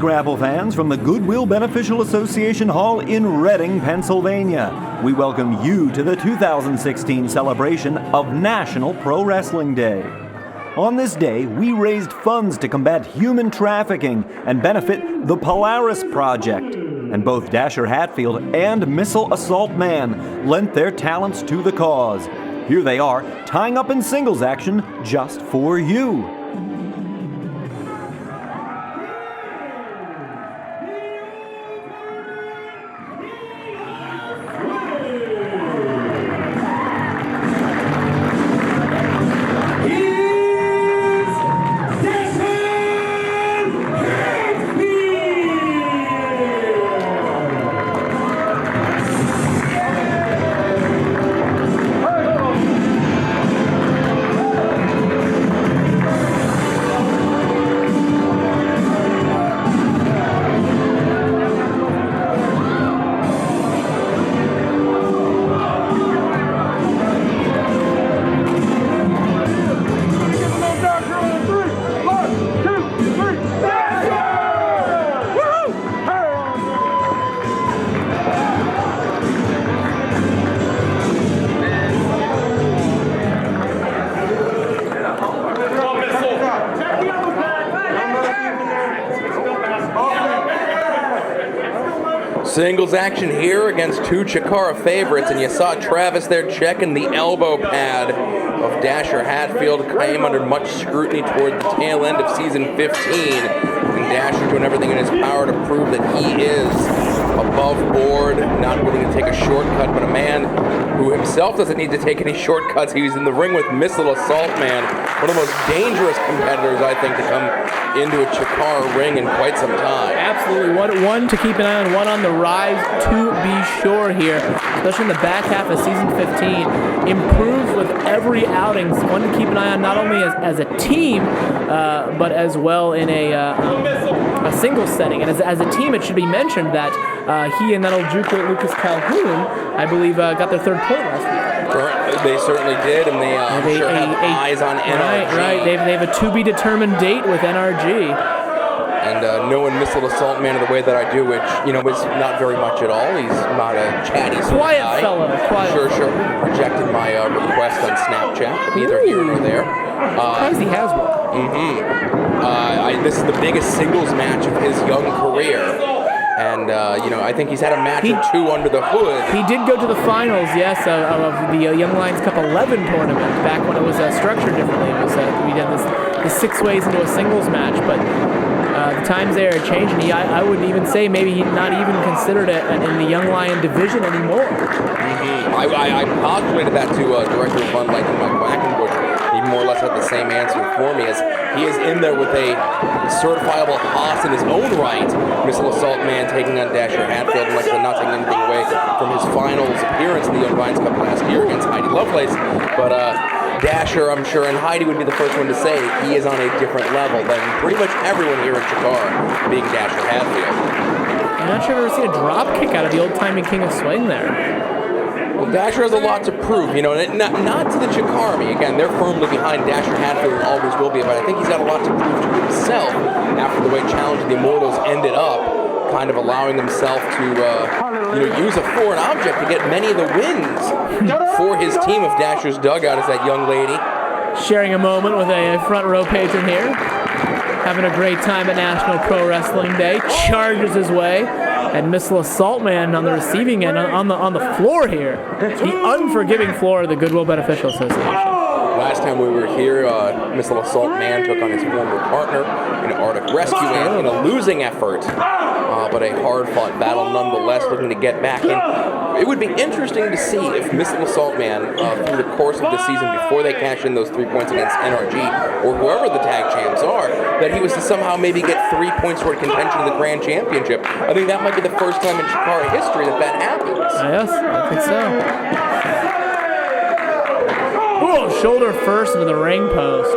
grapple fans from the Goodwill Beneficial Association Hall in Reading, Pennsylvania. We welcome you to the 2016 celebration of National Pro Wrestling Day. On this day, we raised funds to combat human trafficking and benefit the Polaris Project. And both Dasher Hatfield and Missile Assault Man lent their talents to the cause. Here they are, tying up in singles action just for you. Singles action here against two CHIKARA favorites, and you saw Travis there checking the elbow pad of Dasher Hatfield. Came under much scrutiny toward the tail end of season 15, and Dasher doing everything in his power to prove that he is above board, not willing to take a shortcut, but a man who himself doesn't need to take any shortcuts. He was in the ring with Missile Assault Man, one of the most dangerous competitors, I think, to come into a CHIKARA ring in quite some time. Absolutely. One to keep an eye on, one on the rise to be sure here, especially in the back half of season 15. Improves with every outing. One to keep an eye on, not only as a team, but as well in a singles setting. And as a team, it should be mentioned that he and that old Juker Lucas Calhoun, I believe, got their third point last week. They certainly did, and they sure have eyes on NRG. Right. They have a to-be-determined date with NRG. And knowing Missile Assault Man the way that I do, which, is not very much at all. He's not a chatty sort of guy. Quiet fellow. Sure. Rejected my request on Snapchat. Neither here nor there. Surprised he has one. This is the biggest singles match of his young career. And, I think he's had a match or two under the hood. He did go to the finals, yes, of the Young Lions Cup 11 tournament, back when it was structured differently. It was we did this 6 ways into a singles match, but the times there are changing. I wouldn't even say maybe he's not even considered in the Young Lion division anymore. I postulated that to Director of Fun Lightning Mike Quackenbush. He more or less had the same answer for me, as he is in there with a certifiable hoss in his own right. Missile Assault Man taking on Dasher Hatfield, and like I said, not taking anything away from his finals appearance in the Young Lions Cup last year against Heidi Lovelace. But Dasher, I'm sure, and Heidi would be the first one to say he is on a different level than pretty much everyone here in CHIKARA, being Dasher Hatfield. I'm not sure I've ever seen a drop kick out of the old-timey King of Swing there. Well, Dasher has a lot to prove, not to the CHIKARA. Again, they're firmly behind Dasher Hatfield and always will be, but I think he's got a lot to prove to himself after the way Challenge of the Immortals ended up, kind of allowing himself to, use a foreign object to get many of the wins for his team of Dasher's Dugout as that young lady. Sharing a moment with a front row patron here. Having a great time at National Pro Wrestling Day. Charges his way. And Missile Assault Man on the receiving end, on the floor here. The unforgiving floor of the Goodwill Beneficial Association. Last time we were here, Missile Assault Man took on his former partner in Arctic Rescue in a losing effort, but a hard-fought battle nonetheless, looking to get back in. It would be interesting to see if Missile Assault Man, through the course of the season, before they cash in those 3 points against NRG, or whoever the tag champs are, that he was to somehow maybe get 3 points toward contention of the Grand Championship. I think that might be the first time in CHIKARA history that happens. Yes, I think so. Oh, shoulder first into the ring post. I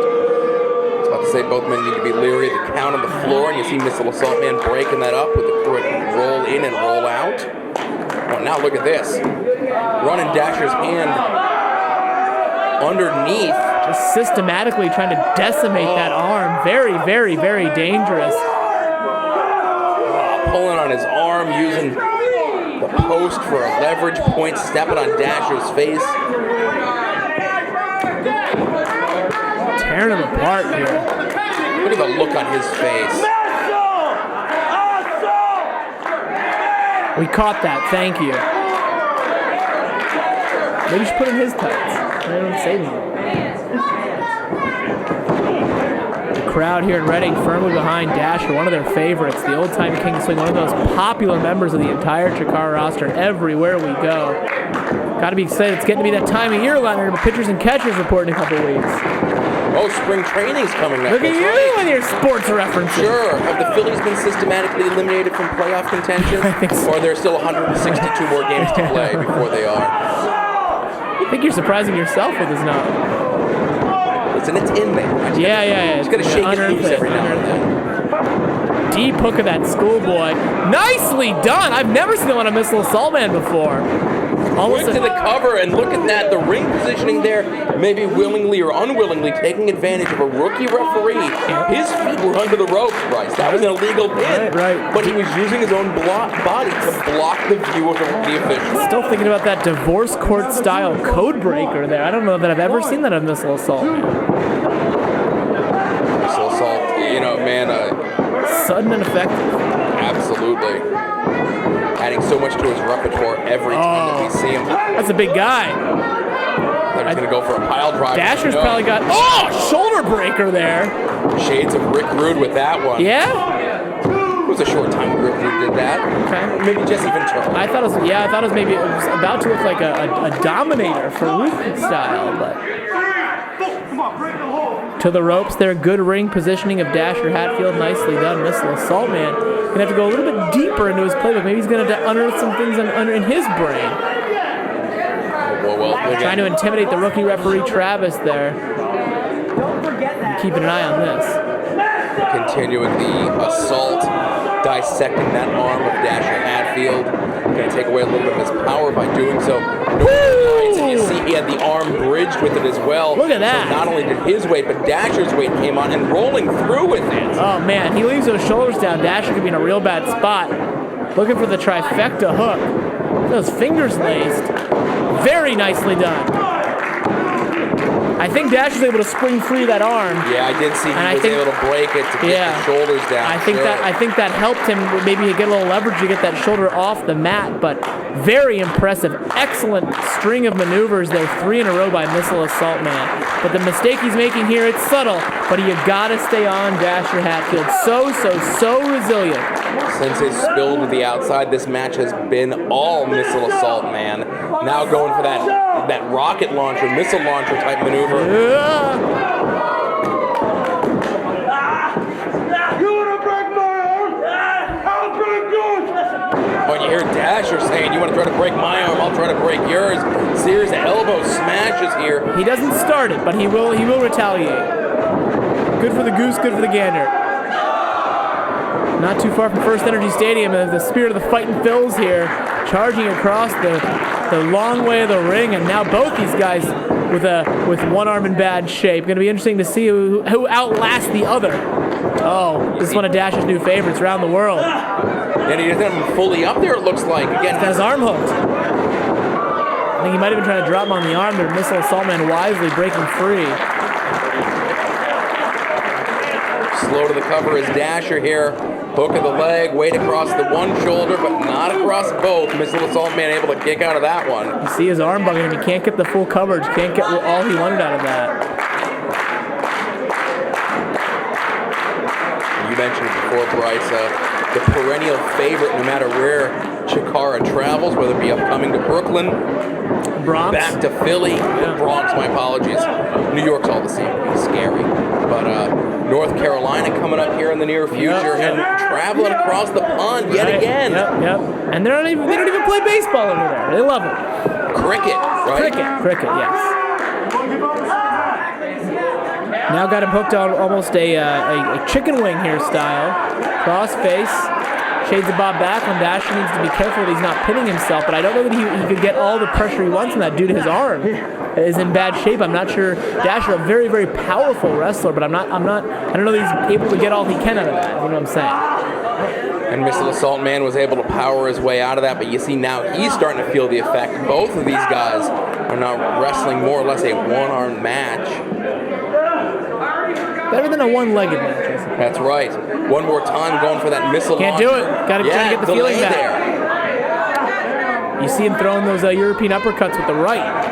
was about to say both men need to be leery of the count on the floor, and you see Missile Assault Man breaking that up with the quick roll in and roll out. Oh, now look at this. Running Dasher's hand underneath. Just systematically trying to decimate that arm. Very, very, very dangerous. pulling on his arm, using the post for a leverage point, stepping on Dasher's face. Tearing him apart here. Look at the look on his face. We caught that, thank you. Maybe you should put in his tights. I don't say anything. The crowd here in Reading firmly behind Dasher, one of their favorites, the old-time King Swing, one of the most popular members of the entire Chikara roster everywhere we go. Got to be excited. It's getting to be that time of year, Leonard, with pitchers and catchers report in a couple weeks. Oh, spring training's coming up. Look at you and your sports references. Sure. Have the Phillies been systematically eliminated from playoff contention? I think so. Or are there still 162 more games to play before they are? I think you're surprising yourself with this note. Listen, it's in there. Yeah. Just gotta shake it loose every now and then. Deep hook of that schoolboy. Nicely done. I've never seen him on a missile assault man before. Quick to the cover, and look at that. The ring positioning there, maybe willingly or unwillingly taking advantage of a rookie referee. His feet were under the ropes, Bryce. That was an illegal pin. Right. But he was using his own body to block the view of the official. Still thinking about that divorce court style code breaker there. I don't know that I've ever seen that on missile assault man. Missile assault, man. Sudden and effective. Absolutely. Adding so much to his repertoire every time that we see him. That's a big guy. They're just going to go for a pile drive. Dasher's probably got, shoulder breaker there. Shades of Rick Rude with that one. Yeah? It was a short time Rick Rude did that. Okay. Maybe Jesse Ventura. I thought it was maybe it was about to look like a Dominator for Ruth style, but to the ropes there. Good ring positioning of Dasher Hatfield. Nicely done. Missile assault man. Gonna have to go a little bit deeper into his playbook. Maybe he's gonna unearth some things in his brain. Well, trying to intimidate the rookie referee Travis there. Keeping an eye on this. Continuing the assault, dissecting that arm of Dasher Hatfield. Going to take away a little bit of his power by doing so. And you see he had the arm bridged with it as well. Look at that. So not only did his weight, but Dasher's weight came on and rolling through with it. Oh man, he leaves those shoulders down. Dasher could be in a real bad spot. Looking for the trifecta hook. Those fingers laced. Very nicely done. I think Dasher's able to spring free that arm. Yeah, I did see he was able to break it to get the shoulders down. I think that helped him maybe get a little leverage to get that shoulder off the mat, but very impressive. Excellent string of maneuvers there, 3 in a row by Missile Assault Man. But the mistake he's making here, it's subtle, but you gotta stay on Dasher Hatfield. So resilient. Since his spill to the outside, this match has been all Missile Assault Man. Now going for that rocket launcher, missile launcher type maneuver. Yeah. You wanna break my arm? I'll break yours. When you hear Dasher saying, you want to try to break my arm, I'll try to break yours. Sears elbow smashes here. He doesn't start it, but he will retaliate. Good for the goose, good for the gander. Not too far from First Energy Stadium, the spirit of the fighting Phils here, charging across the long way of the ring, and now both these guys with one arm in bad shape. Going to be interesting to see who outlasts the other. Oh, this is one of Dash's new favorites around the world. And he doesn't have him fully up there, it looks like. Again, he's got his arm hooked. I think he might have been trying to drop him on the arm, but Missile Assault Man wisely breaking free. Slow to the cover is Dasher here. Hook of the leg, weight across the one shoulder, but not across both. Missile Assault Man able to kick out of that one. You see his arm bugging him. He can't get the full coverage. Can't get all he wanted out of that. You mentioned it before, Bryce, the perennial favorite no matter where Chikara travels, whether it be upcoming to Brooklyn, Bronx, back to Philly, Bronx, my apologies. New York's all the same. It's scary. But North Carolina coming up here in the near future and traveling across the pond yet again. Yep. And they don't even play baseball over there. They love it. Cricket, right? Cricket, yes. Now got him hooked on almost a chicken wing hairstyle. Cross face. Shades of Bob back on Dasher. Needs to be careful that he's not pinning himself, but I don't know that he could get all the pressure he wants from that due to his arm is in bad shape. I'm not sure. Dasher, a very, very powerful wrestler, but I don't know that he's able to get all he can out of that. You know what I'm saying? And Missile Assault Man was able to power his way out of that, but you see now he's starting to feel the effect. Both of these guys are now wrestling more or less a one-armed match. Better than a one-legged match. That's right. One more time going for that missile Can't launcher. do it. Got to get the feeling back. There. You see him throwing those European uppercuts with the right.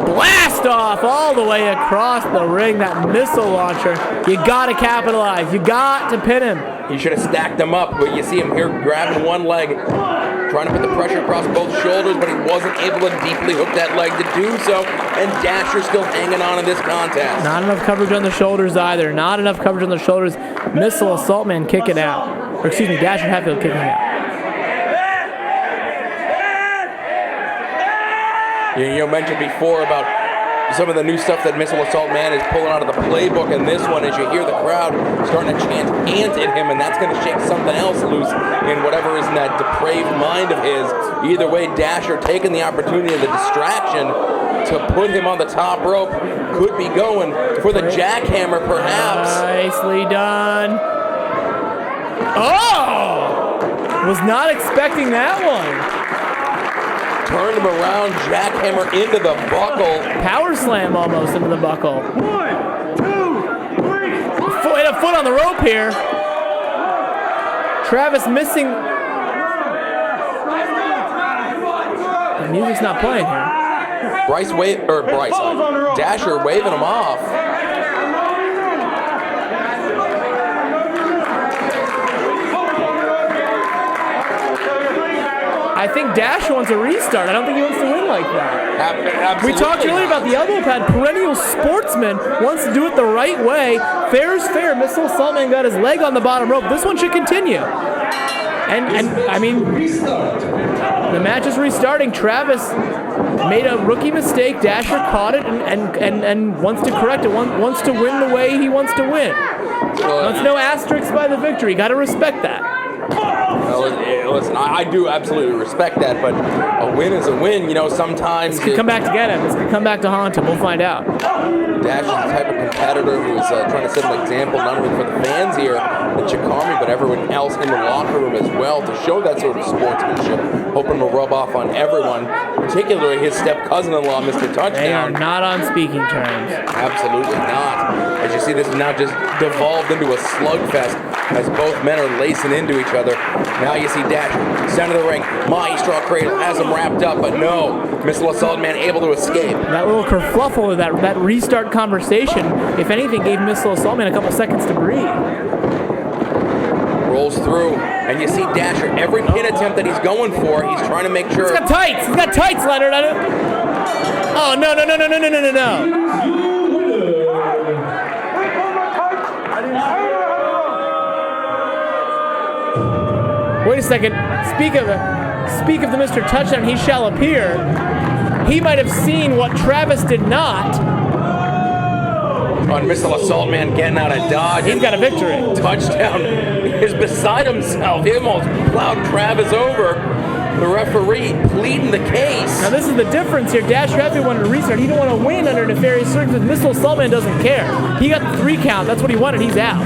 Blast off all the way across the ring, that missile launcher. You got to capitalize. You got to pin him. He should have stacked them up, but you see him here grabbing one leg, trying to put the pressure across both shoulders, but he wasn't able to deeply hook that leg to do so, and Dasher still hanging on in this contest. Not enough coverage on the shoulders either. Not enough coverage on the shoulders. Missile Assault Man kicking out. Or excuse me, Dasher Hatfield kicking out. You mentioned before about some of the new stuff that Missile Assault Man is pulling out of the playbook, and this one, as you hear the crowd starting to chant "ant" at him, and that's going to shake something else loose in whatever is in that depraved mind of his. Either way, Dasher taking the opportunity of the distraction to put him on the top rope, could be going for the jackhammer, perhaps. Nicely done. Oh! Was not expecting that one. Turned him around, jackhammer into the buckle. Power slam almost into the buckle. 1, 2, 3. Hit a foot on the rope here. Travis missing. The music's not playing here. Dasher waving him off. I think Dasher wants a restart. I don't think he wants to win like that. Absolutely We talked earlier about the elbow pad. Perennial sportsman wants to do it the right way. Fair is fair. Missile Assault Man got his leg on the bottom rope. This one should continue. And I mean, the match is restarting. Travis made a rookie mistake. Dasher caught it and wants to correct it. Wants to win the way he wants to win. Wants no asterisks by the victory. Got to respect that. Listen, I do absolutely respect that, but a win is a win. You know, sometimes This could come back to get him. This could come back to haunt him. We'll find out. Dash is the type of competitor who's trying to set an example not only for the fans here at CHIKARA, but everyone else in the locker room as well, to show that sort of sportsmanship, hoping to rub off on everyone, particularly his step-cousin-in-law, Mr. Touchdown. They are not on speaking terms. Absolutely not. As you see, this is now just devolved into a slugfest as both men are lacing into each other. Now you see Dash, center of the ring, Maestro Cradle has him wrapped up, but no, Missile Assault Man able to escape. That little kerfluffle of that restart conversation, if anything, gave Missile Assault Man a couple seconds to breathe. Rolls through, and you see Dasher, every pin attempt that he's going for, he's trying to make sure. He's got tights! He's got tights, Leonard! Oh, no. Wait a second. Speak of the Mr. Touchdown, he shall appear. He might have seen what Travis did not. On Missile Assault Man getting out of dodge. He's got a victory. Touchdown is beside himself. He almost plowed Travis over. The referee pleading the case. Now this is the difference here. Dash Hatfield wanted to restart. He didn't want to win under nefarious circumstances. Missile Assault Man doesn't care. He got the 3 count. That's what he wanted. He's out.